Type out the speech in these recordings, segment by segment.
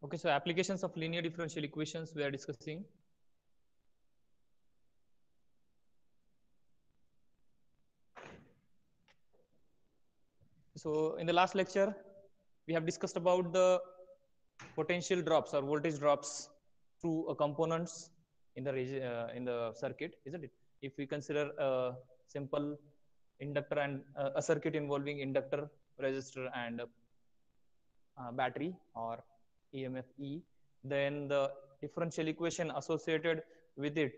Okay, so applications of linear differential equations we are discussing. So in the last lecture, we have discussed about the potential drops or voltage drops through components in the circuit, isn't it? If we consider a simple inductor and a circuit involving inductor, resistor, and battery or EMF E, then the differential equation associated with it,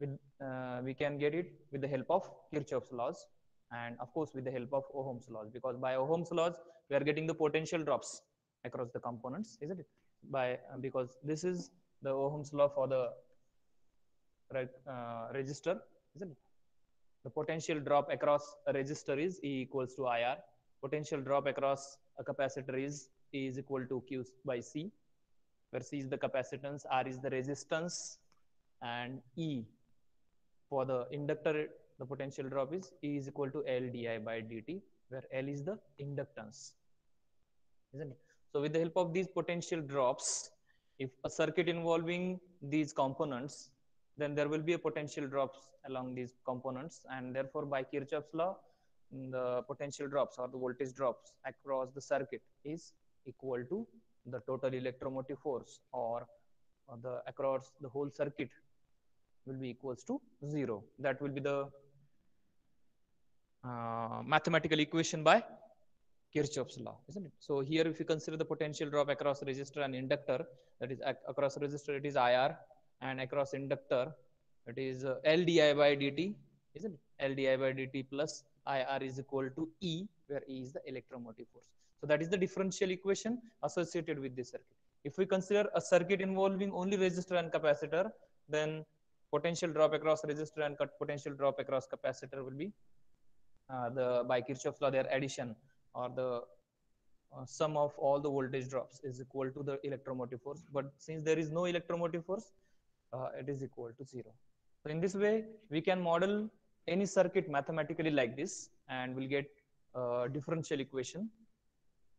we can get it with the help of Kirchhoff's laws, and of course with the help of Ohm's laws, because by Ohm's laws we are getting the potential drops across the components, isn't it? Because this is the Ohm's law for the resistor, isn't it? The potential drop across a resistor is E equals to IR. Potential drop across a capacitor is E is equal to Q by C, where C is the capacitance, R is the resistance, and E for the inductor, the potential drop is E is equal to L di by dt, where L is the inductance, isn't it? So with the help of these potential drops, if a circuit involving these components, then there will be a potential drops along these components, and therefore by Kirchhoff's law, the potential drops or the voltage drops across the circuit is equal to the total electromotive force, or the across the whole circuit will be equals to 0. That will be the mathematical equation by Kirchhoff's law, isn't it? So here, if you consider the potential drop across resistor and inductor, that is across resistor it is IR, and across inductor it is L di by dt, isn't it? L di by dt plus IR is equal to E, where E is the electromotive force. So that is the differential equation associated with this circuit. If we consider a circuit involving only resistor and capacitor, then potential drop across resistor and potential drop across capacitor will be by Kirchhoff's law, their addition, or the sum of all the voltage drops is equal to the electromotive force. But since there is no electromotive force, it is equal to 0. So in this way, we can model any circuit mathematically like this, and we'll get a differential equation,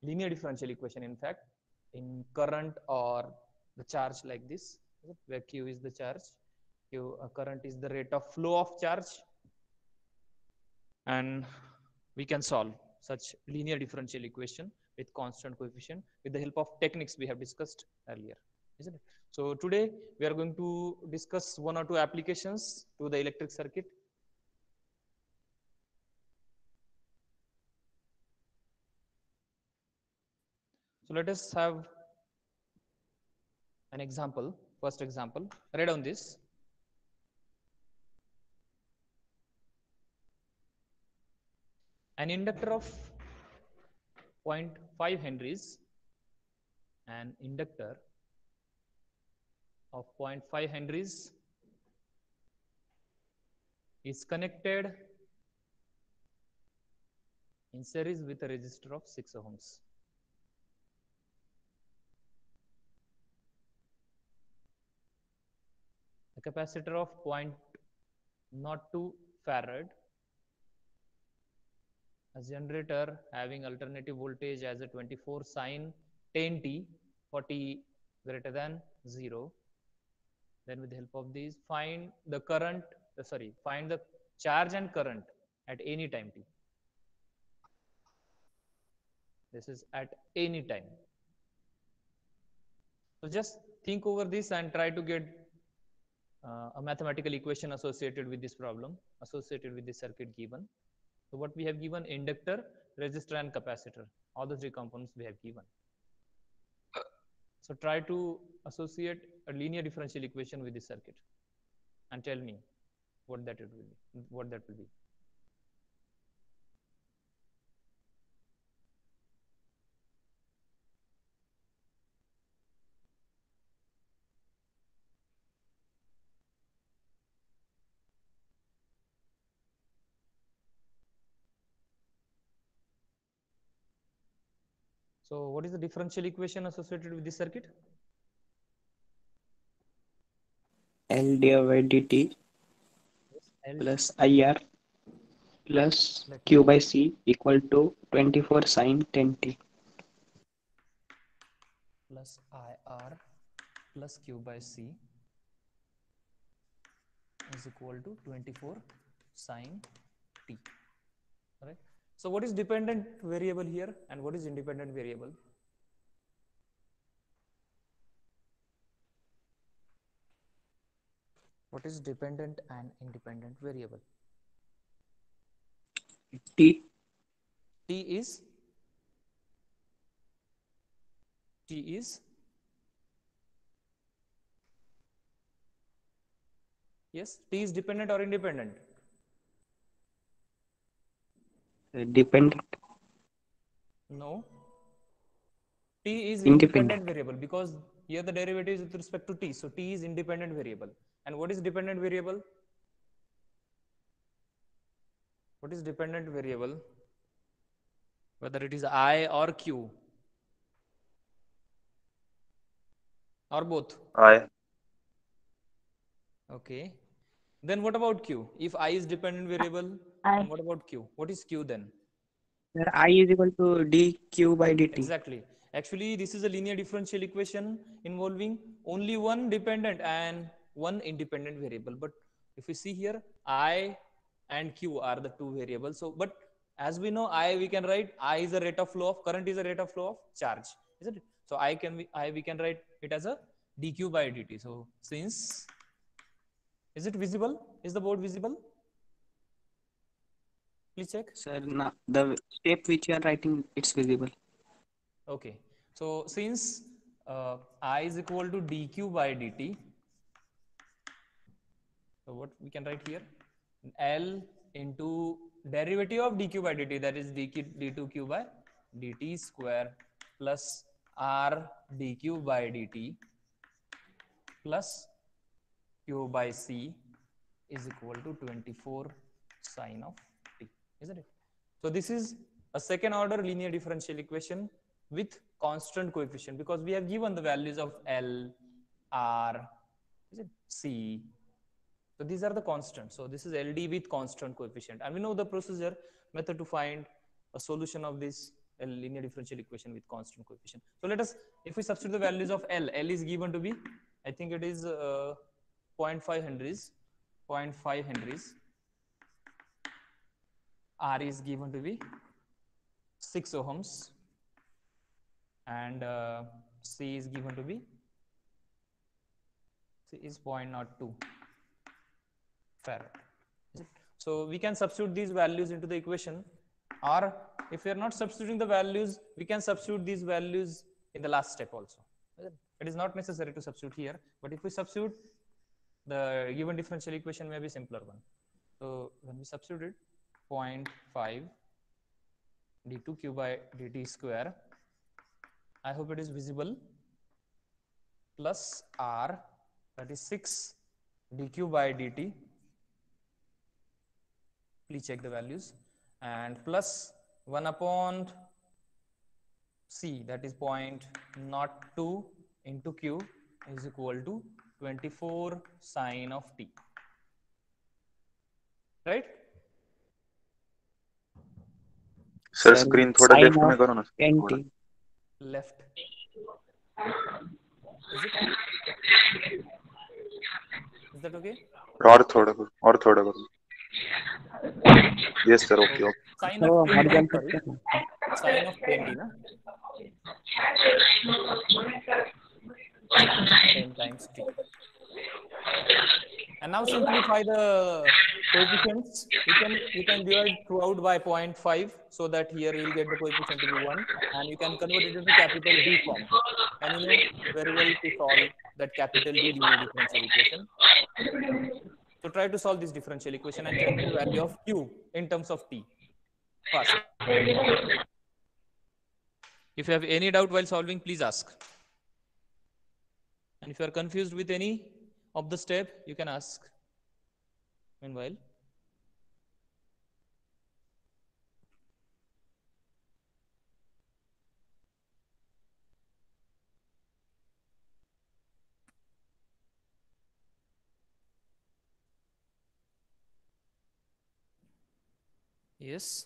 linear differential equation, in fact, in current or the charge like this, where Q is the charge, current is the rate of flow of charge, and we can solve such linear differential equation with constant coefficient with the help of techniques we have discussed earlier, isn't it? So today we are going to discuss one or two applications to the electric circuit. So let us have an example. First example, write down this. An inductor of 0.5 henries, an inductor of 0.5 henries is connected in series with a resistor of 6 ohms. A capacitor of 0.02 farad, a generator having alternating voltage as a 24 sine 10t for t greater than 0. Then with the help of these, find the current, find the charge and current at any time t. This is at any time. So just think over this and try to get a mathematical equation associated with this problem, associated with this circuit given. So what we have given: inductor, resistor, and capacitor. All the three components we have given. So try to associate a linear differential equation with this circuit and tell me what that it will be. What that will be. So what is the differential equation associated with this circuit? L di by dt L plus IR plus Q by C equal to 24 sine 10t. plus IR plus Q by C is equal to 24 sine t. All right. So what is dependent variable here and what is independent variable? What is dependent and independent variable? T. T is yes, T is dependent or independent? Dependent. No. T is Independent. independent variable because here the derivative is with respect to T. So T is independent variable. And what is dependent variable? What is dependent variable? Whether it is I or Q or both. I. Okay. Then what about Q? If I is dependent variable, I. and what about Q? What is Q then? Sir, I is equal to dq by dt. Exactly. Actually, this is a linear differential equation involving only one dependent and one independent variable. But if we see here, I and Q are the two variables. So, but as we know, we can write I is a rate of flow of current is a rate of flow of charge, isn't it? So we can write it as a dq by dt. So since, is it visible? Is the board visible? Please check. Sir, now the step which you are writing, it's visible. Okay. So since I is equal to dq by dt, so what we can write here? L into derivative of dq by dt, that is d2q by dt square plus r dq by dt plus q by c is equal to 24 sine of t, isn't it? So this is a second order linear differential equation with constant coefficient because we have given the values of L, R, is it C. So these are the constants. So this is LD with constant coefficient. And we know the procedure method to find a solution of this linear differential equation with constant coefficient. So let us, if we substitute the values of L is given to be, I think it is 0.5 Henries, 0.5 Henries. R is given to be 6 ohms and C is given to be, C is 0.02 farad. So we can substitute these values into the equation, or if we are not substituting the values, we can substitute these values in the last step also. It is not necessary to substitute here, but if we substitute, the given differential equation may be simpler one. So when we substitute it, 0.5 d2q by dt square, I hope it is visible, plus r, that is 6 dq by dt, please check the values, and plus 1 upon c, that is 0.02 into q is equal to 24 sine of t, right? Sir Sir, screen थोड़ा sign left of में करो ना sir, 10t. थोड़ा Left, is it, is that okay? और थोड़ा करो, और थोड़ा करो. Yes sir, okay okay. Sine So, of 10t, horizontal sorry, step. sine of 10t, na? 10 times t. And now simplify the coefficients. You can divide throughout by 0.5 so that here you will get the coefficient to be 1, and you can convert it into capital D form. And you know very well to solve that capital D linear differential equation. So try to solve this differential equation and generate the value of Q in terms of T. Fast. If you have any doubt while solving, please ask. And if you are confused with any of the step, you can ask. Meanwhile, yes.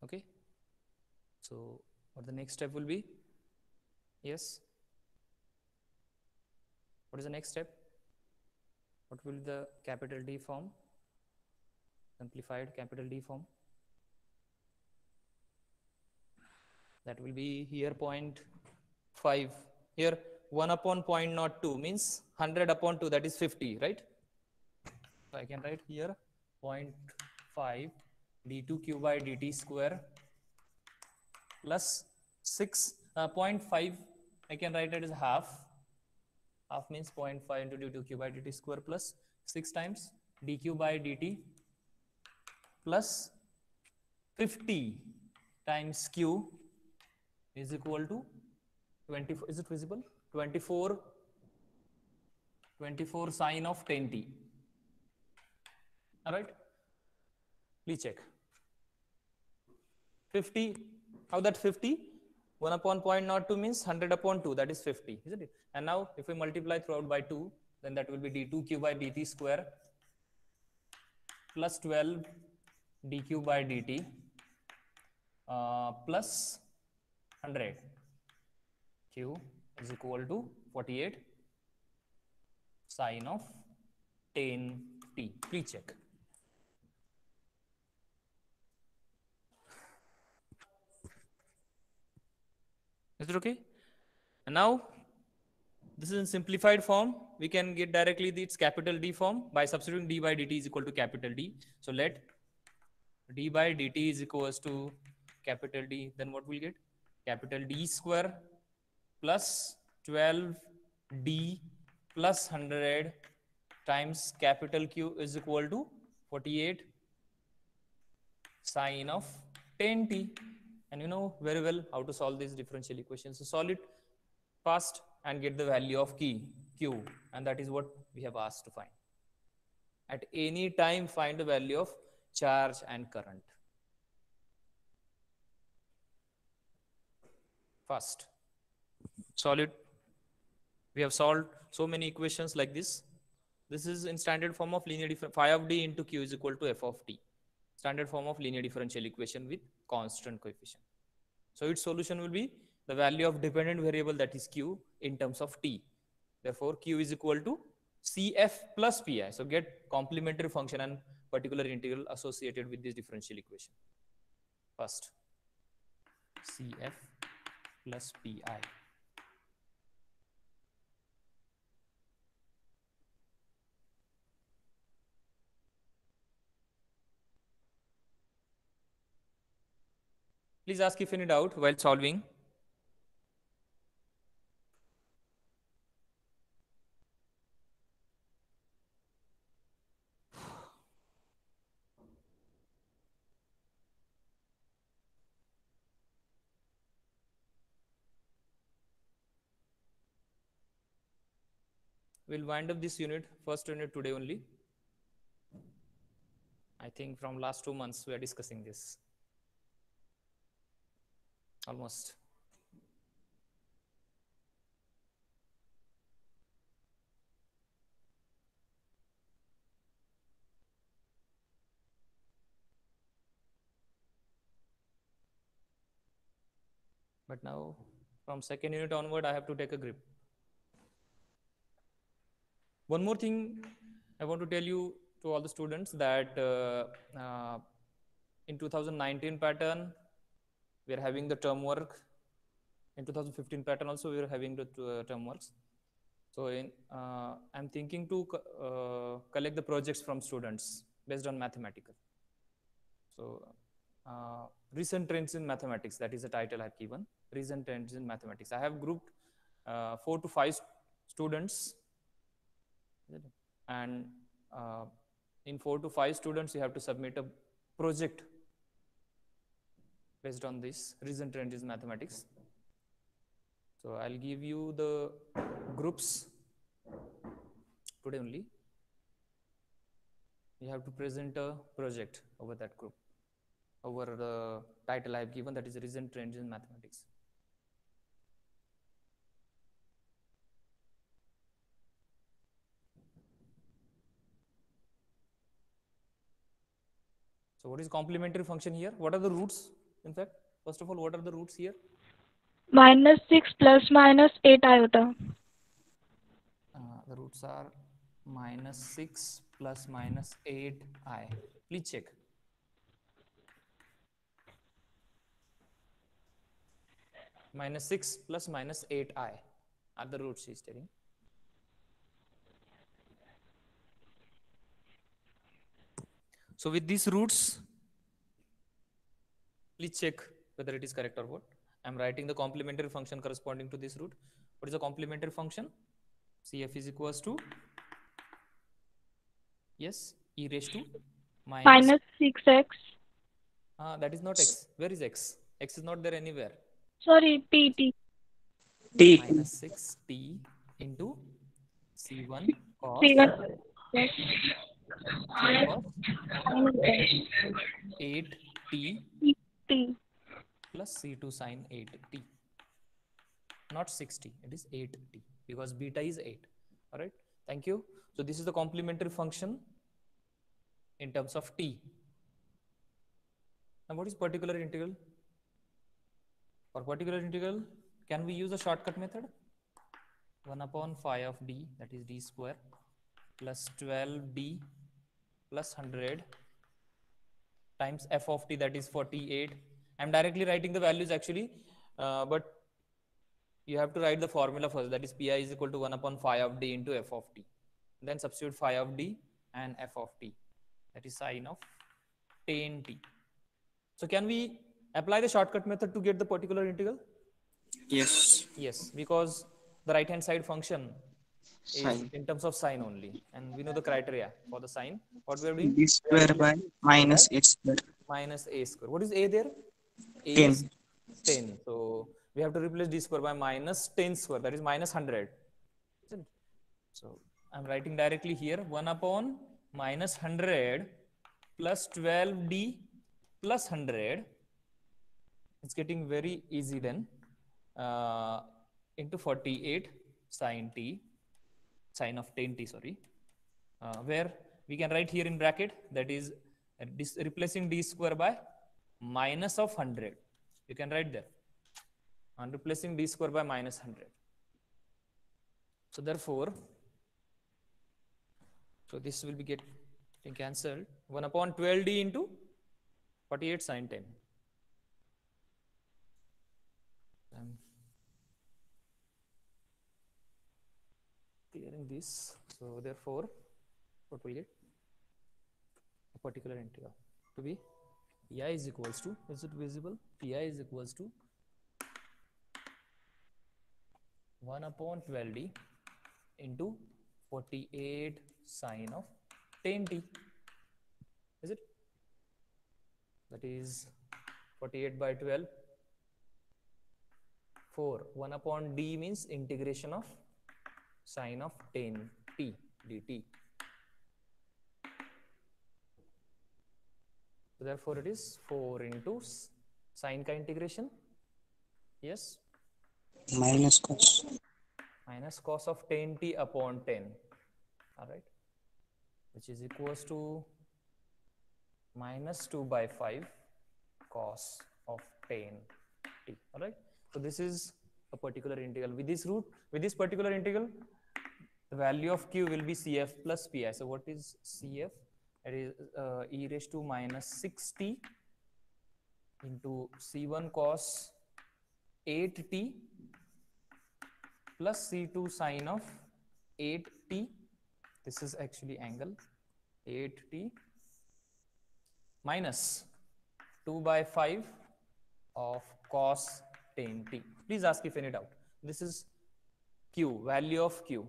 Okay. So what the next step will be? Yes. What is the next step? What will the capital D form? Simplified capital D form. That will be here 0.5. Here 1 upon 0.02 means 100 upon 2, that is 50, right? So I can write here 0.5 d2 q by dt square plus 6, 0.5 I can write it as half. Half means 0.5 into d2 q by dt square plus 6 times dq by dt plus 50 times q is equal to 24. Is it visible? 24 sine of 10t. All right. Please check. 50. How that 50? 1 upon 0.02 means 100 upon 2. That is 50, isn't it? And now if we multiply throughout by 2, then that will be d2 q by dt square plus 12 dq by dt plus 100. Q is equal to 48 sine of 10t. Please check. Is it okay? And now this is in simplified form. We can get directly its capital D form by substituting d by dt is equal to capital D. So let d by dt is equals to capital D. Then what we'll get? Capital D square plus 12d plus 100 times capital Q is equal to 48 sine of 10t. And you know very well how to solve these differential equations. So solve it fast and get the value of Q, and that is what we have asked to find. At any time, find the value of charge and current. Fast. Solve it. We have solved so many equations like this. This is in standard form of linear differential. Phi of d into Q is equal to f of t. Standard form of linear differential equation with constant coefficient. So its solution will be the value of dependent variable, that is Q, in terms of t. Therefore, Q is equal to CF plus PI. So get complementary function and particular integral associated with this differential equation. First, CF plus PI. Please ask if any doubt while solving. We'll wind up this unit, first unit, today only. I think from last 2 months we are discussing this. Almost. But now from second unit onward, I have to take a grip. One more thing I want to tell you to all the students that in 2019 pattern, we are having the term work. In 2015 pattern also, we are having the term works. So I'm thinking to collect the projects from students based on mathematical. So recent trends in mathematics, that is the title I have given. Recent trends in mathematics. I have grouped 4 to 5 students, and in 4 to 5 students, you have to submit a project based on this recent trends in mathematics. So I'll give you the groups today only. You have to present a project over that group, over the title I have given, that is recent trends in mathematics. So what is complementary function here? What are the roots? In fact, first of all, what are the roots here? -6 plus minus 8 iota. The roots are -6 plus minus 8i. Please check. -6 plus minus 8i are the roots he's telling. So with these roots, please check whether it is correct or what. I'm writing the complementary function corresponding to this root. What is the complementary function? CF is equals to, yes, e raised to Minus 6x. that is not x. Where is x? X is not there anywhere. Sorry, t. T. Minus 6t into C1 cos C1 plus cos minus 8t t. plus C2 sine 8t. Not 6t, it is 8t because beta is 8. All right, thank you. So this is the complementary function in terms of t. Now what is particular integral? For particular integral, can we use a shortcut method? 1 upon phi of d, that is d square, plus 12d plus 100 times f of t, that is 48. I'm directly writing the values actually, but you have to write the formula first, that is pi is equal to 1 upon phi of d into f of t. Then substitute phi of d and f of t, that is sine of tan t. So can we apply the shortcut method to get the particular integral? Yes. Yes, because the right hand side function is Sine. in terms of sine only, and we know the criteria for the sine. What we are doing? B square by minus 8 square. Minus a square. What is a there? A 10. is 10. So we have to replace d square by minus 10 square, that is minus 100. Isn't it? So I'm writing directly here 1 upon minus 100 plus 12d plus 100. It's getting very easy then. Into 48 sine t, sine of 10t, sorry, where we can write here in bracket, that is replacing d square by minus of 100. You can write there, and replacing d square by minus 100. So therefore, so this will be getting cancelled. 1 upon 12d into 48 sine 10. Clearing this. So therefore, what will get? A particular integral to be pi is equals to, is it visible? Pi is equals to 1 upon 12d into 48 sine of 10t. Is it? That is 48 by 12. 4. 1 upon d means integration of sine of 10t dt. So therefore it is 4 into sine ka integration. Yes. Minus cos. Minus cos of 10t upon 10. All right. Which is equals to minus 2 by 5 cos of 10t. All right. So this is a particular integral. With this root, with this particular integral, the value of q will be cf plus pi. So what is cf? It is e raised to minus 6t into c1 cos 8t plus c2 sine of 8t. This is actually angle 8t minus 2 by 5 of cos 10t. Please ask if any doubt. This is q, value of q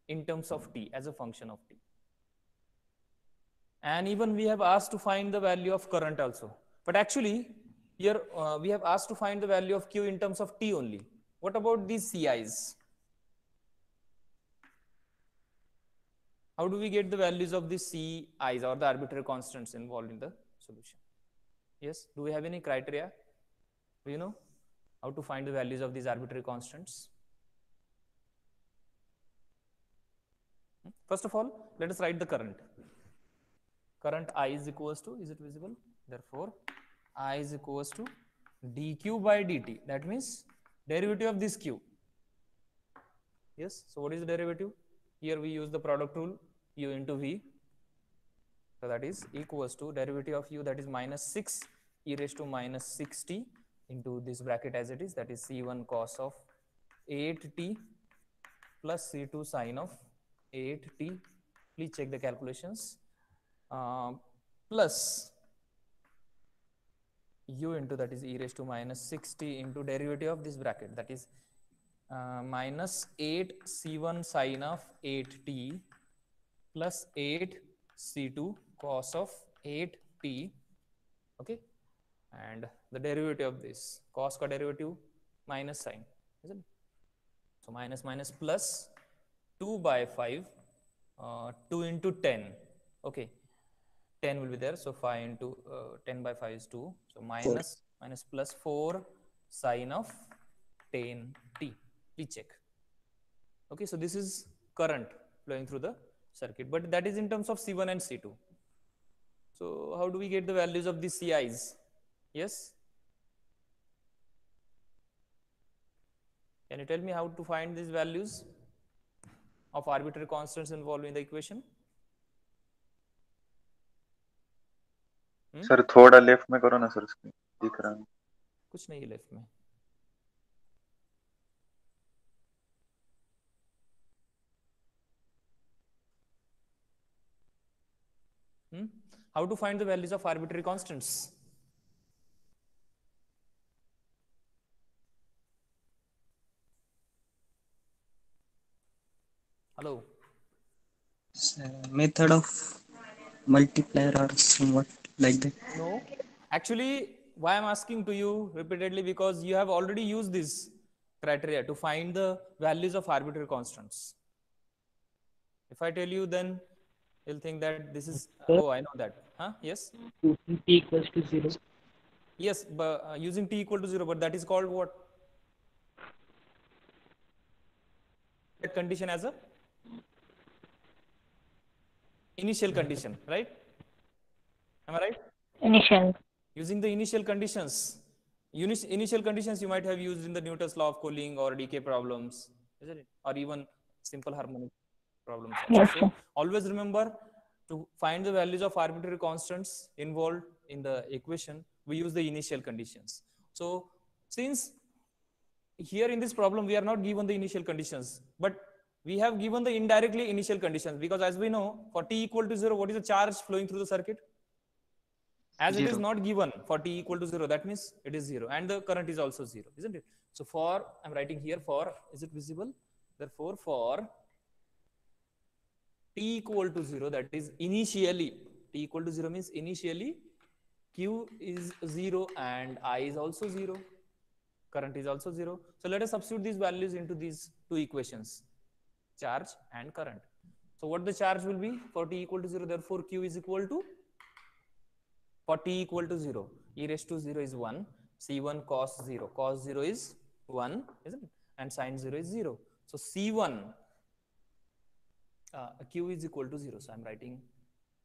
in terms of t as a function of t. And even we have asked to find the value of current also. But actually here we have asked to find the value of q in terms of t only. What about these CIs? How do we get the values of the CIs or the arbitrary constants involved in the solution? Yes, do we have any criteria? Do you know how to find the values of these arbitrary constants? First of all, let us write the current. Current I is equals to, is it visible? Therefore, I is equals to dq by dt. That means derivative of this q. Yes. So what is the derivative? Here we use the product rule, u into v. So that is equals to derivative of u, that is minus 6 e raised to minus 6t into this bracket as it is, that is c1 cos of 8t plus c2 sine of 8t. Please check the calculations. Plus u into, that is e raised to minus 6t into derivative of this bracket, that is minus 8 c1 sine of 8t plus 8 c2 cos of 8t. Okay, and the derivative of this cos ka derivative minus sine, isn't it? So minus minus plus 2 by 5, 2 into 10. Okay, 10 will be there, so 5 into 10 by 5 is 2, so minus minus plus 4 sine of 10t. Please check. Okay, so this is current flowing through the circuit, but that is in terms of C1 and C2. So how do we get the values of these CIs? Yes? Can you tell me how to find these values of arbitrary constants involved in the equation? Sir थोड़ा left में करो ना sir, इसमें दिख रहा है. कुछ नहीं लेफ्ट में. How to find the values of arbitrary constants? Hello? Method of multiplier or somewhat like that. No. Actually, why I'm asking to you repeatedly, because you have already used this criteria to find the values of arbitrary constants. If I tell you, then you'll think that this is, oh, I know that. Huh? Yes? T equals to 0. Yes, but using t equal to 0, but that is called what? That condition as a initial condition, right? Am I right? Initial. Using the initial conditions. Initial conditions you might have used in the Newton's law of cooling or decay problems, isn't it? Or even simple harmonic problems. Yes, So sir. always remember, to find the values of arbitrary constants involved in the equation, we use the initial conditions. So since here in this problem we are not given the initial conditions, but we have given the indirectly initial conditions, because as we know, for t equal to 0, what is the charge flowing through the circuit? As it is not given for t equal to 0, that means it is 0, and the current is also 0, isn't it? So for, I'm writing here for, is it visible? Therefore for t equal to 0, that is initially, t equal to 0 means initially q is 0 and I is also 0, current is also 0. So let us substitute these values into these two equations, charge and current. So what the charge will be for t equal to 0, therefore q is equal to, for t equal to 0, e raised to 0 is 1, c1 cos 0, cos 0 is 1, isn't it? And sine 0 is 0. So c1, q is equal to 0. So I'm writing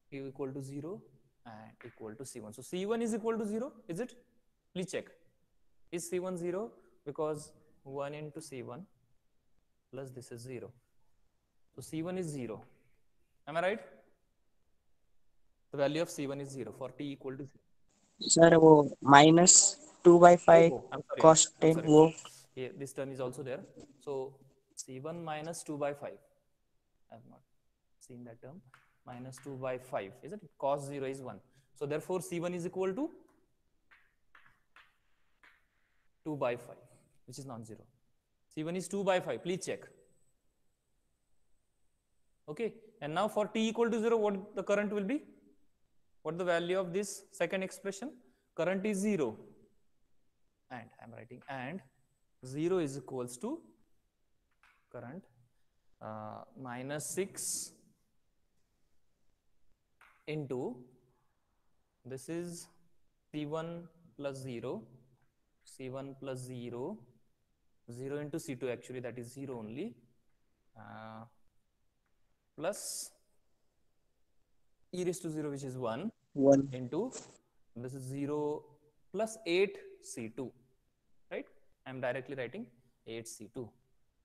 q equal to 0 and equal to c1. So c1 is equal to 0, is it? Please check. Is c1 0? Because 1 into c1 plus this is 0. So c1 is 0. Am I right? The value of c1 is 0 for t equal to 0. Sir, वो minus 2 by 5 I'm sorry, cos I'm 10 sorry. वो Yeah, this term is also there. So c1 minus 2 by 5. I have not seen that term. Minus 2 by 5, isn't it? Cos 0 is 1. So therefore c1 is equal to 2 by 5, which is non-zero. c1 is 2 by 5. Please check. Okay. And now for t equal to 0, what the current will be? What the value of this second expression? Current is 0. And I'm writing and 0 is equals to current minus 6 into, this is C1 plus 0, C1 plus 0, 0 into C2 actually, that is 0 only, plus e raised to 0, which is 1 into, this is 0 plus 8 8c2, right? I'm directly writing 8c2,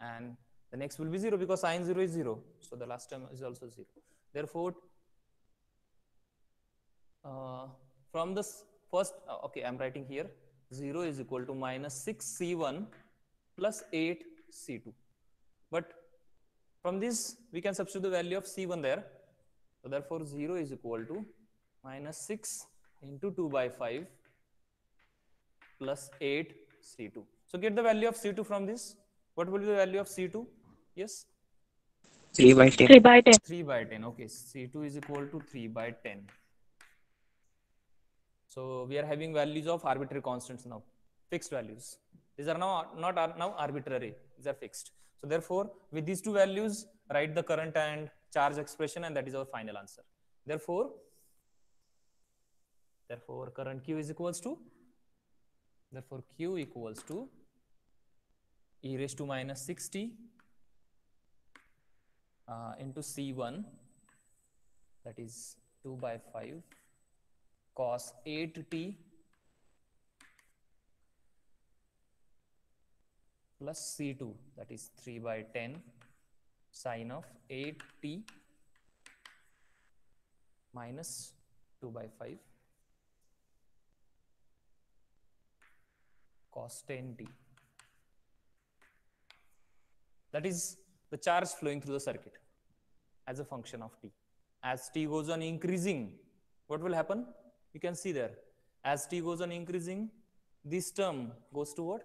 and the next will be 0 because sine 0 is 0, so the last term is also 0. Therefore, from this first, okay, I'm writing here 0 is equal to minus 6c1 plus 8c2. But from this, we can substitute the value of c1 there. So therefore, 0 is equal to minus 6 into 2 by 5 plus 8c2. So get the value of c2 from this. What will be the value of c2? Yes? 3 by 10. 3 by 10. 3 by 10. Okay, c2 is equal to 3 by 10. So we are having values of arbitrary constants now, fixed values. These are now not now arbitrary, these are fixed. So therefore, with these two values, write the current and charge expression, and that is our final answer. Therefore current Q is equals to, Q equals to e raised to minus 60 into C1, that is 2 by 5 cos 8t plus C2, that is 3 by 10 sine of 8t minus 2 by 5 cos 10t. That is the charge flowing through the circuit as a function of t. As t goes on increasing, what will happen? You can see there, as t goes on increasing, this term goes to what?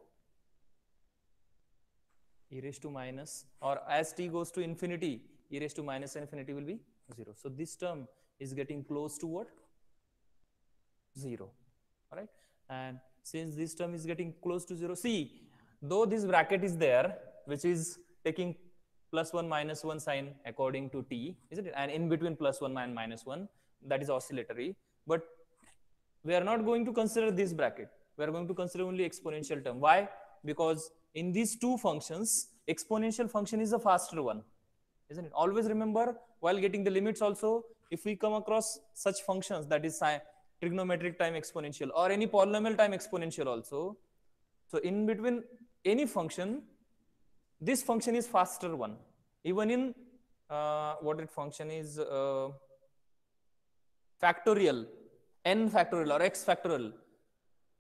E raised to minus, or as t goes to infinity, e raised to minus infinity will be 0. So this term is getting close to what? 0. All right. And since this term is getting close to 0, see, though this bracket is there, which is taking plus 1 minus 1 sign according to t, isn't it? And in between plus 1 and minus 1, that is oscillatory. But we are not going to consider this bracket. We are going to consider only exponential term. Why? Because in these two functions, exponential function is the faster one, isn't it? Always remember, while getting the limits also, if we come across such functions, that is trigonometric time exponential or any polynomial time exponential also, so in between any function, this function is faster one. Even in what it function is factorial, n factorial or x factorial,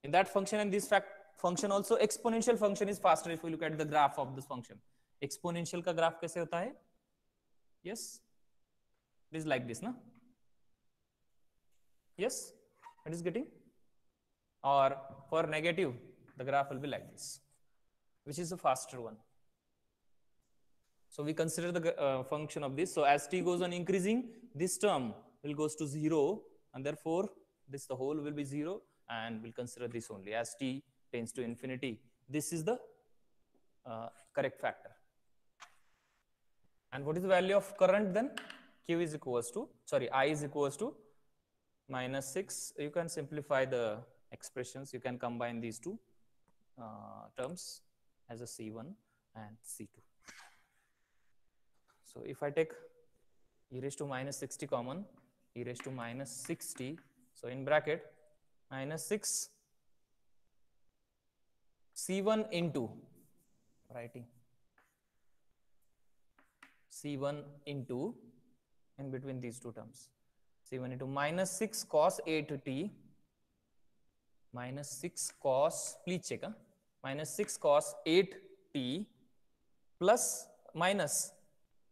in that function and this function also, exponential function is faster. If we look at the graph of this function, exponential का graph कैसे होता है? Yes, it is like this, na? Yes, it is getting. Or for negative, the graph will be like this, which is the faster one. So we consider the function of this. So as t goes on increasing, this term will goes to 0, and therefore this the whole will be 0, and we'll consider this only. As t tends to infinity, this is the correct factor. And what is the value of current then? Q is equals to, sorry, I is equals to minus 6. You can simplify the expressions. You can combine these two terms as a C1 and C2. So if I take e raised to minus 60 common, e raised to minus 60, so in bracket minus 6 C1 into, writing C1 into, in between these two terms, C1 into minus 6 cos 8t, minus 6 cos, please check, minus 6 cos 8t plus minus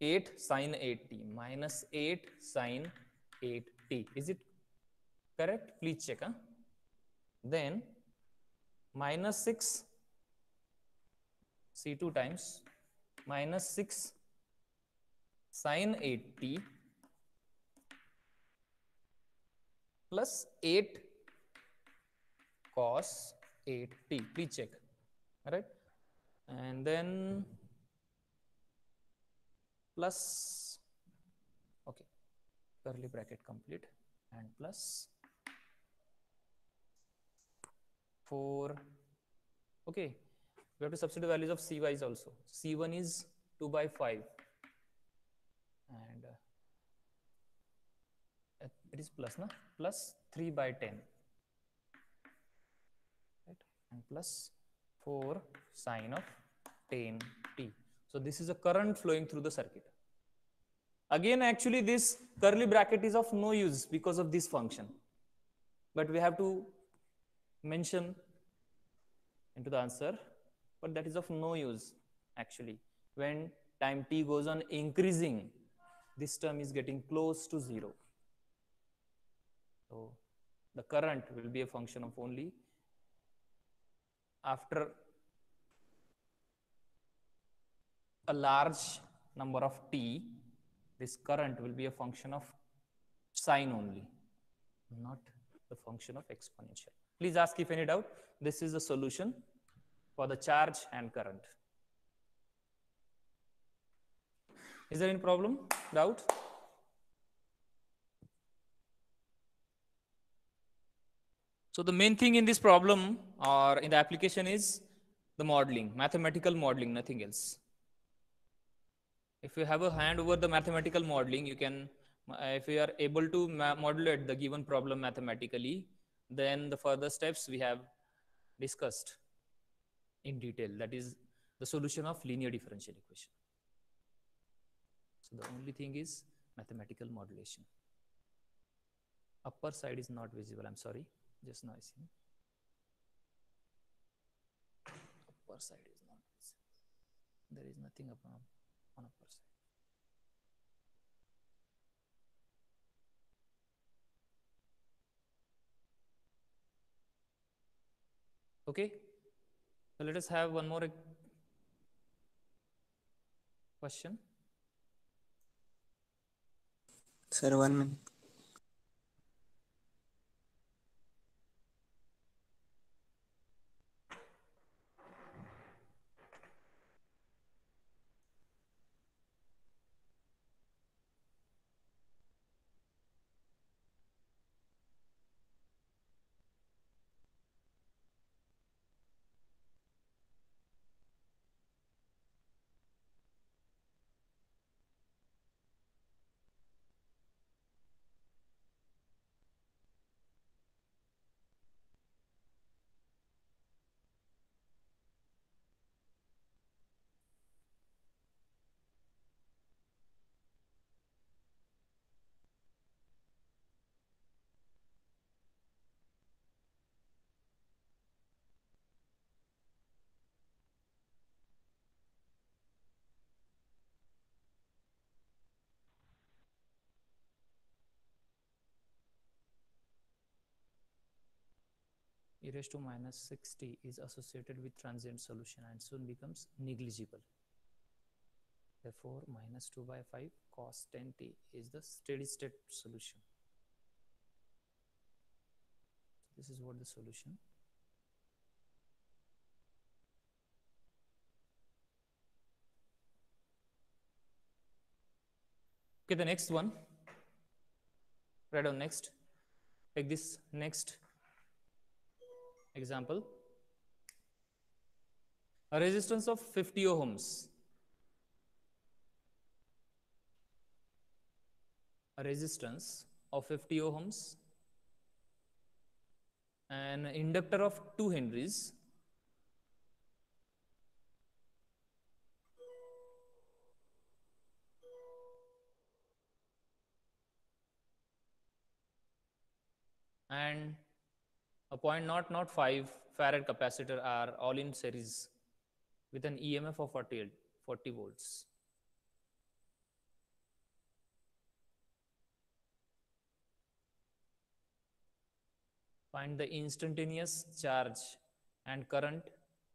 8 sin 8t, minus 8 sin 8t. Is it correct? Please check. Then minus 6 C2 times minus 6 sin 8t plus 8 cos 8t. Please check. All right. And then plus, okay, curly bracket complete, and plus 4. Okay, we have to substitute values of Cy's also. C1 is 2 by 5, and it is plus, na? Plus 3 by 10, right? and plus 4 sine of 10t. So this is a current flowing through the circuit. Again, actually this curly bracket is of no use because of this function, but we have to mention into the answer, but that is of no use actually. When time t goes on increasing, this term is getting close to 0. So the current will be a function of only after a large number of t, this current will be a function of sine only, not the function of exponential. Please ask if any doubt. This is the solution for the charge and current. Is there any problem, doubt? So the main thing in this problem or in the application is the modeling, mathematical modeling, nothing else. If you have a hand over the mathematical modeling, you can, if you are able to modulate the given problem mathematically, then the further steps we have discussed in detail. That is the solution of linear differential equation. So the only thing is mathematical modulation. Upper side is not visible, I'm sorry, just now I see. Upper side is not visible. There is nothing on upper side. Okay, so let us have one more question. Sir, 1 minute. E raised to minus 60 is associated with transient solution and soon becomes negligible. Therefore, minus 2 by 5 cos 10t is the steady state solution. This is what the solution. Okay, the next one. Write down next. Take this next example. A resistance of 50 ohms. A resistance of 50 ohms. An inductor of 2 henries. And a 0.005 farad capacitor are all in series with an EMF of 40 volts. Find the instantaneous charge and current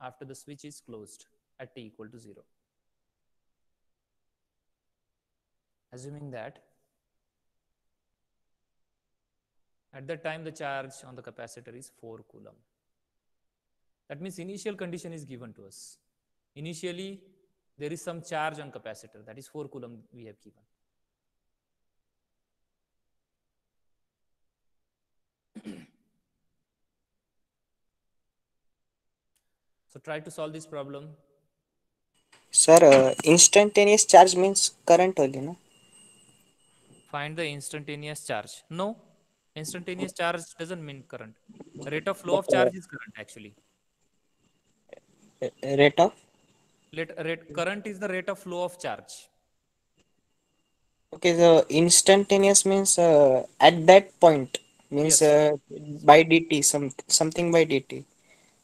after the switch is closed at t equal to 0. Assuming that at that time the charge on the capacitor is 4 coulomb. That means initial condition is given to us. Initially there is some charge on capacitor, that is 4 coulomb we have given. So try to solve this problem. Sir, instantaneous charge means current only, no? Find the instantaneous charge. No, instantaneous charge doesn't mean current. Rate of flow of charge is current actually. Rate of? Current is the rate of flow of charge. Okay, the instantaneous means at that point means Yes. by dt, something by dt.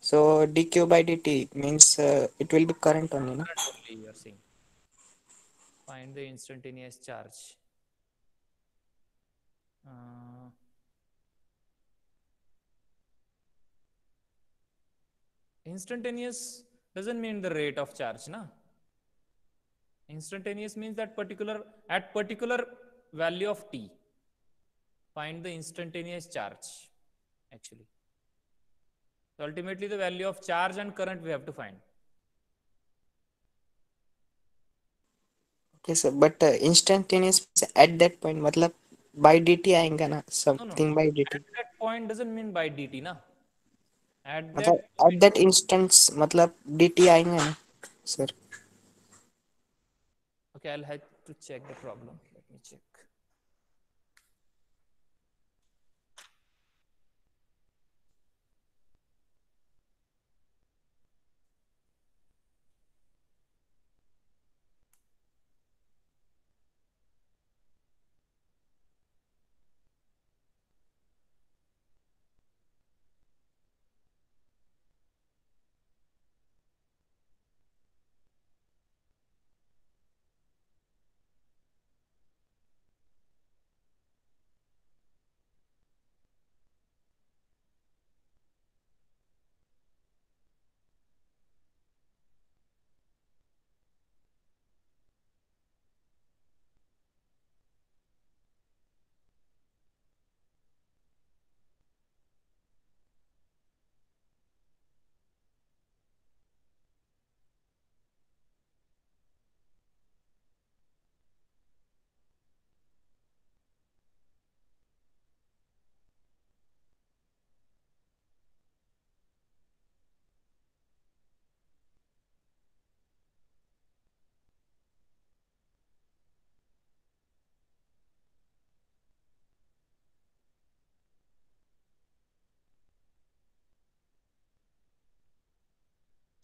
So dq by dt means it will be current only, no? Current only you are saying. Find the instantaneous charge. Uh, Instantaneous doesn't mean the rate of charge, na? Instantaneous means that at particular value of t. Find the instantaneous charge, actually. So ultimately, the value of charge and current we have to find. Okay, sir. But instantaneous means at that point, मतलब by dt आएगा ना, No. something by dt. At that point doesn't mean by dt, na? At मतलब that at that instance मतलब dt आएगा ना, sir. Okay, I'll have to check the problem. Let me check.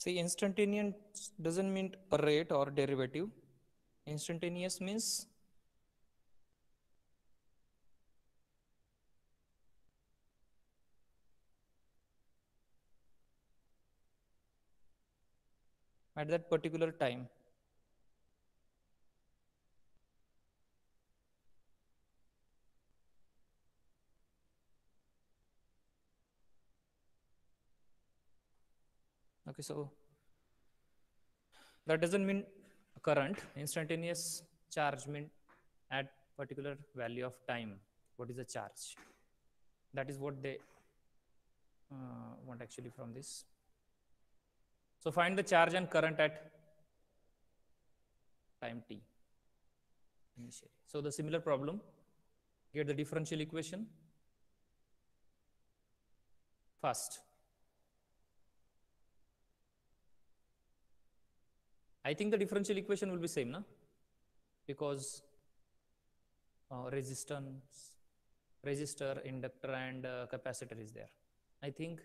See, instantaneous doesn't mean rate or derivative. Instantaneous means at that particular time. Okay, so that doesn't mean current. Instantaneous charge mean at particular value of time. What is the charge? That is what they want actually from this. So find the charge and current at time t initially. So the similar problem, get the differential equation first. I think the differential equation will be same, na? Because resistor, inductor, and capacitor is there. I think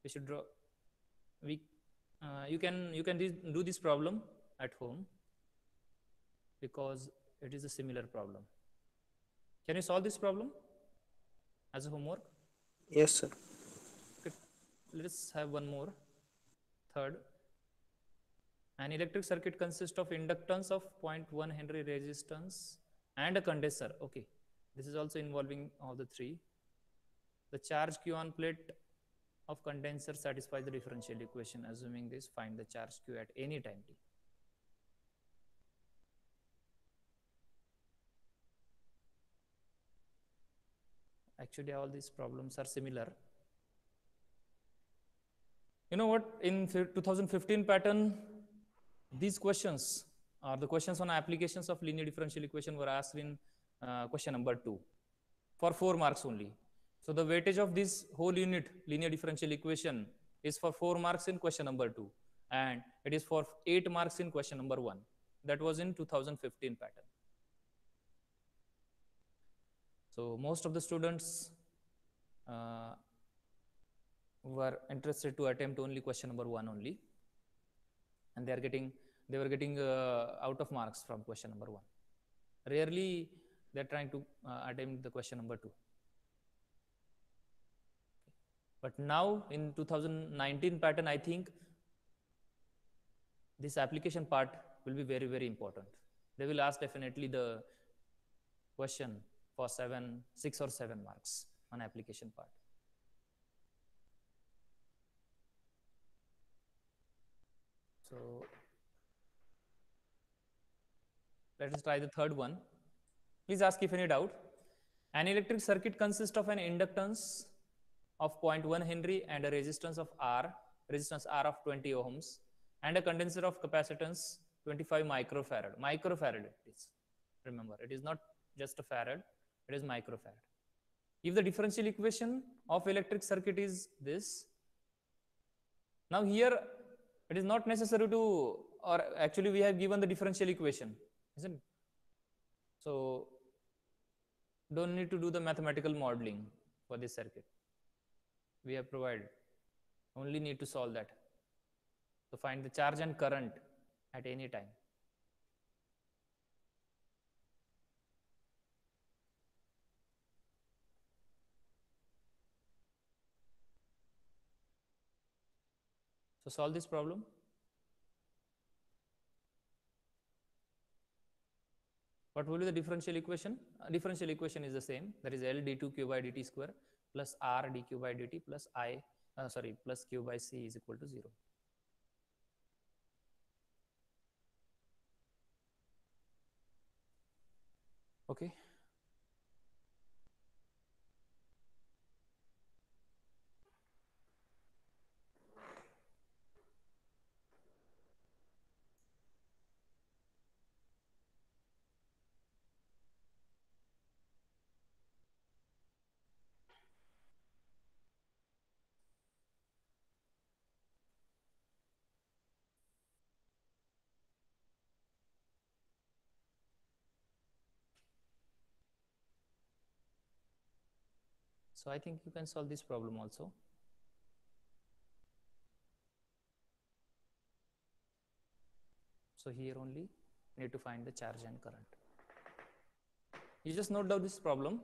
we should draw. You can do this problem at home because it is a similar problem. Can you solve this problem as a homework? Yes, sir. Okay, let's have one more. Third, an electric circuit consists of inductance of 0.1 Henry resistance and a condenser. Okay, this is also involving all the three. The charge Q on plate of condenser satisfies the differential equation. Assuming this, find the charge Q at any time t. Actually, all these problems are similar. You know what? In 2015 pattern, these questions are the questions on applications of linear differential equation were asked in question number 2 for 4 marks only. So the weightage of this whole unit linear differential equation is for 4 marks in question number 2 and it is for 8 marks in question number 1. That was in 2015 pattern. So most of the students were interested to attempt only question number 1 only. and they were getting out of marks from question number 1. Rarely they're trying to attempt the question number 2. But now in 2019 pattern, I think this application part will be very, very important. They will ask definitely the question for 6 or 7 marks on application part. So let us try the third one. Please ask if any doubt. An electric circuit consists of an inductance of 0.1 Henry and a resistance R of 20 ohms and a condenser of capacitance 25 microfarad. Microfarad it is. Remember, it is not just a farad, it is microfarad. If the differential equation of electric circuit is this, now here it is not necessary to, or actually we have given the differential equation, isn't it? So don't need to do the mathematical modeling for this circuit. We have provided. Only need to solve that. So find the charge and current at any time. So solve this problem. What will be the differential equation? Differential equation is the same. That is L d2q by dt square plus R dq by dt plus plus q by c is equal to 0. Okay. So I think you can solve this problem also. So here only need to find the charge and current. You just note down this problem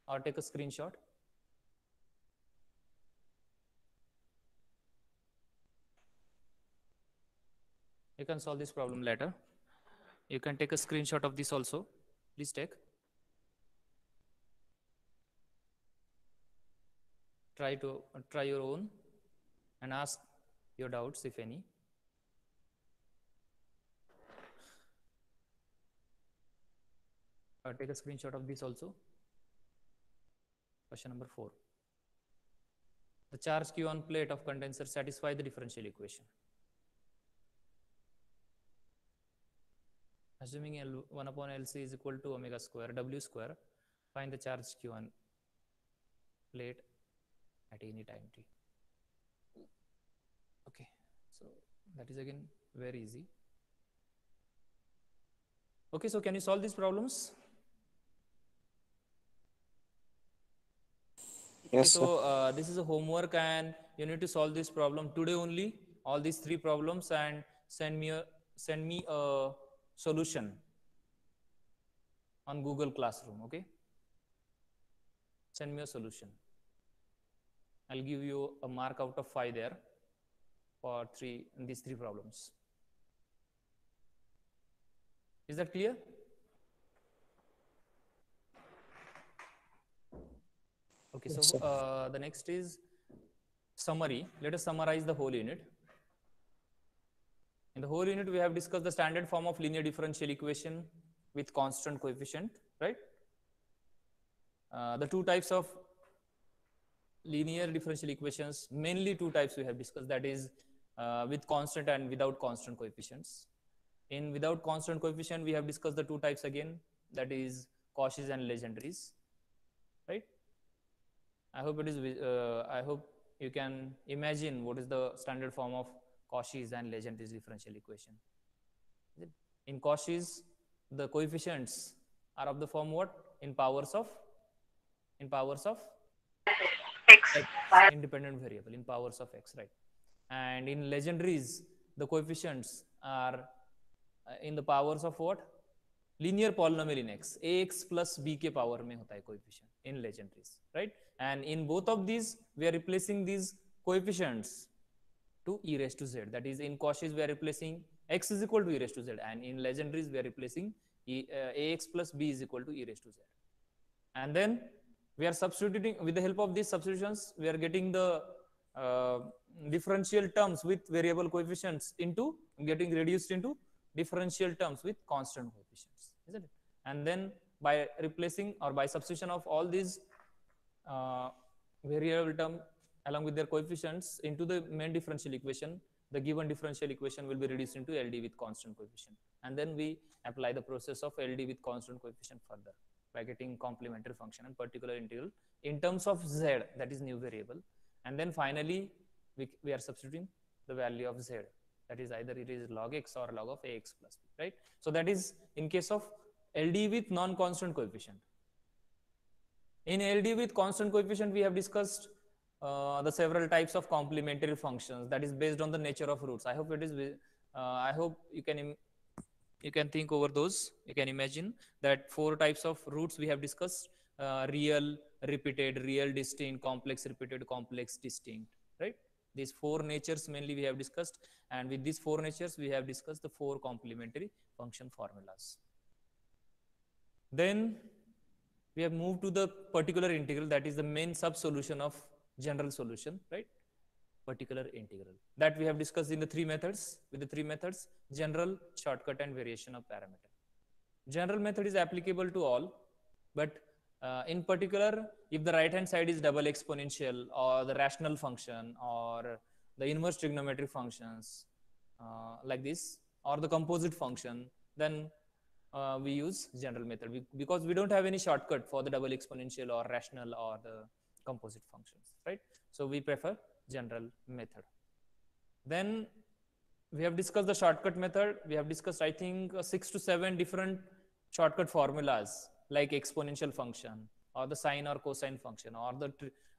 or take a screenshot. You can solve this problem later. You can take a screenshot of this also. Please take. Try your own and ask your doubts if any. Take a screenshot of this also. Question number 4. The charge Q on plate of condenser satisfy the differential equation. Assuming L1 upon LC is equal to omega square W square, find the charge Q on plate at any time t. Okay, so that is again very easy. Okay, so can you solve these problems? Yes, okay, so this is a homework and you need to solve this problem today only, all these 3 problems, and send me a solution on Google Classroom. Okay, send me a solution. I'll give you a mark out of 5 there for these 3 problems. Is that clear? Okay, Yes, so the next is summary. Let us summarize the whole unit. In the whole unit, we have discussed the standard form of linear differential equation with constant coefficient, right? The 2 types of linear differential equations, mainly 2 types we have discussed, that is with constant and without constant coefficients. In without constant coefficient, we have discussed the 2 types again, that is Cauchy's and Legendre's, right? I hope you can imagine what is the standard form of Cauchy's and Legendre's differential equation. In Cauchy's, the coefficients are of the form what? In powers of x, independent variable, in powers of x, right? And in Legendre's, the coefficients are in the powers of what? Linear polynomial in x. Ax plus b के power में होता है coefficient in legendaries, right? And in both of these, we are replacing these coefficients to e raised to z. That is, in Cauchy's we are replacing x is equal to e raised to z, and in legendaries we are replacing ax plus b is equal to e raised to z. And then we are substituting, with the help of these substitutions, we are getting the differential terms with variable coefficients into getting reduced into differential terms with constant coefficients, isn't it? And then by replacing or by substitution of all these variable term along with their coefficients into the main differential equation, the given differential equation will be reduced into LD with constant coefficient. And then we apply the process of LD with constant coefficient further by getting complementary function and particular integral in terms of z, that is new variable. And then finally, we are substituting the value of z, that is either it is log x or log of ax plus b, right? So that is in case of LD with non-constant coefficient. In LD with constant coefficient, we have discussed the several types of complementary functions that is based on the nature of roots. I hope it is. I hope you can think over those. You can imagine that 4 types of roots we have discussed: real, repeated, real, distinct, complex, repeated, complex, distinct. Right? These 4 natures mainly we have discussed, and with these 4 natures we have discussed the 4 complementary function formulas. Then we have moved to the particular integral, that is the main sub-solution of general solution, right? Particular integral that we have discussed in the 3 methods. With the 3 methods: general, shortcut, and variation of parameter. General method is applicable to all, but in particular, if the right hand side is double exponential or the rational function or the inverse trigonometric functions like this, or the composite function, then we use general method because we don't have any shortcut for the double exponential or rational or the composite functions, right? So we prefer general method. Then we have discussed the shortcut method. We have discussed, I think, 6 to 7 different shortcut formulas like exponential function or the sine or cosine function or the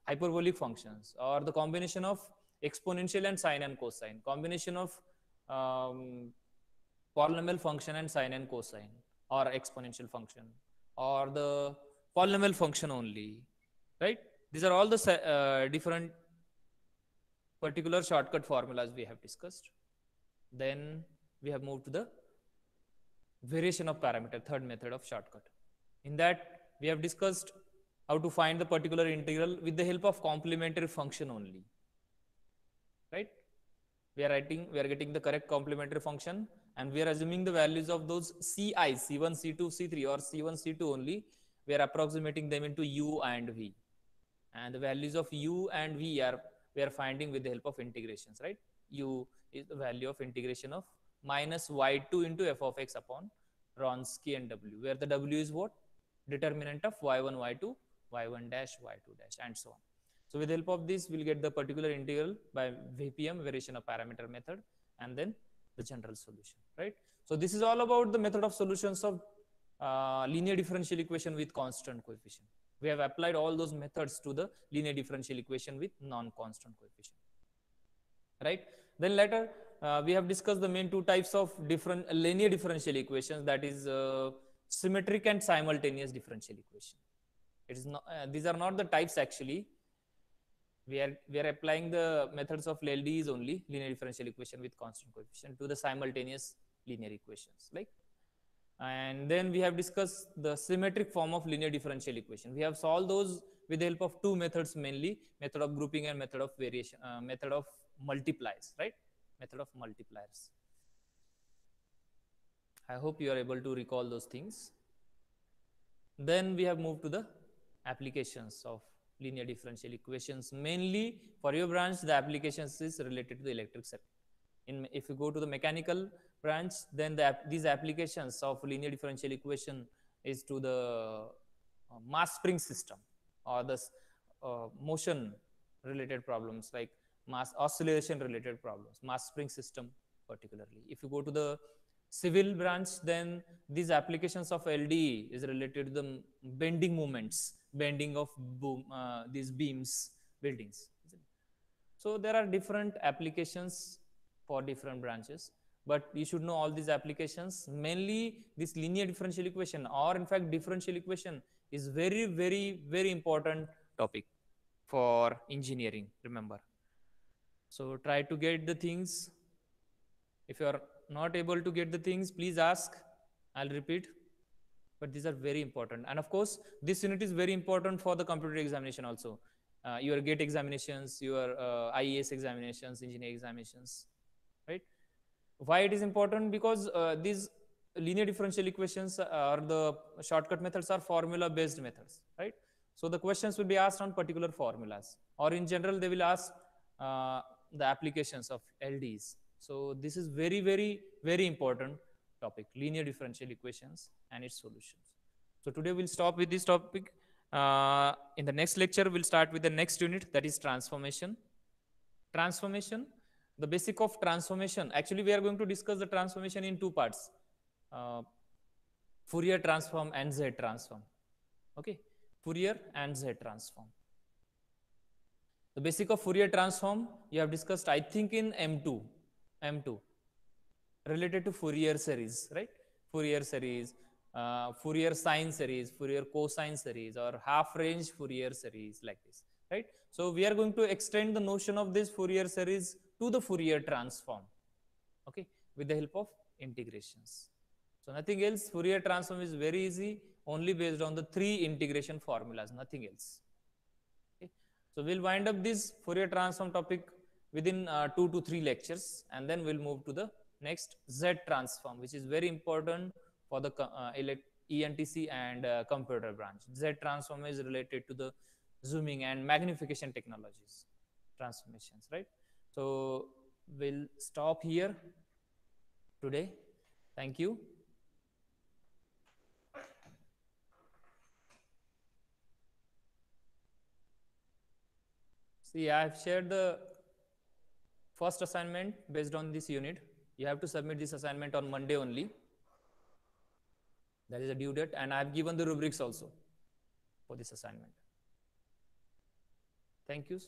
hyperbolic functions or the combination of exponential and sine and cosine, combination of polynomial function and sine and cosine, or exponential function, or the polynomial function only, right? These are all the different particular shortcut formulas we have discussed. Then we have moved to the variation of parameter, third method of shortcut. In that, we have discussed how to find the particular integral with the help of complementary function only, right? We are getting the correct complementary function, and we are assuming the values of those Ci, C1, C2, C3, or C1, C2 only. We are approximating them into U and V. And the values of U and V we are finding with the help of integrations, right? U is the value of integration of minus y2 into f of x upon Wronski and W, where the W is what? Determinant of y1, y2, y1 dash, y2 dash, and so on. So with the help of this, we'll get the particular integral by VPM, variation of parameter method, and then the general solution, right? So this is all about the method of solutions of linear differential equation with constant coefficient. We have applied all those methods to the linear differential equation with non-constant coefficient, right? Then later, we have discussed the main 2 types of different linear differential equations, that is symmetric and simultaneous differential equation. It is not, these are not the types actually. We are applying the methods of LDs only, linear differential equation with constant coefficient, to the simultaneous linear equations, like. And then we have discussed the symmetric form of linear differential equation. We have solved those with the help of 2 methods mainly: method of grouping and method of variation, method of multipliers, right? Method of multipliers. I hope you are able to recall those things. Then we have moved to the applications of linear differential equations. Mainly for your branch, the applications is related to the electric circuit. If you go to the mechanical branch, then these applications of linear differential equation is to the mass spring system or the motion related problems like mass oscillation related problems, mass spring system particularly. If you go to the civil branch, then these applications of LD is related to the bending moments, bending of these beams, buildings. So there are different applications for different branches. But you should know all these applications. Mainly this linear differential equation, or in fact differential equation, is very, very, very important topic for engineering, remember. So try to get the things. If you are not able to get the things, please ask. I'll repeat. But these are very important. And of course, this unit is very important for the computer examination also. Your GATE examinations, your IES examinations, engineering examinations, right? Why it is important? Because these linear differential equations or the shortcut methods are formula based methods, right? So the questions will be asked on particular formulas, or in general they will ask uh, the applications of LDs. So this is very, very, very important topic, linear differential equations and its solutions. So today we'll stop with this topic. In the next lecture we'll start with the next unit, that is transformation. Transformation, the basic of transformation. Actually, we are going to discuss the transformation in two parts, Fourier transform and Z transform. Okay, Fourier and Z transform. The basic of Fourier transform you have discussed, I think, in M2, related to Fourier series, right? Fourier series, Fourier sine series, Fourier cosine series, or half range Fourier series, like this, right? So we are going to extend the notion of this Fourier series to the Fourier transform, okay, with the help of integrations. So nothing else. Fourier transform is very easy, only based on the three integration formulas, nothing else. Okay. So we'll wind up this Fourier transform topic within 2 to 3 lectures, and then we'll move to the next Z transform, which is very important for the ENTC and computer branch. Z transform is related to the zooming and magnification technologies, transformations, right? So we'll stop here today. Thank you. See, I have shared the first assignment based on this unit. You have to submit this assignment on Monday only. That is a due date, and I have given the rubrics also for this assignment. Thank you.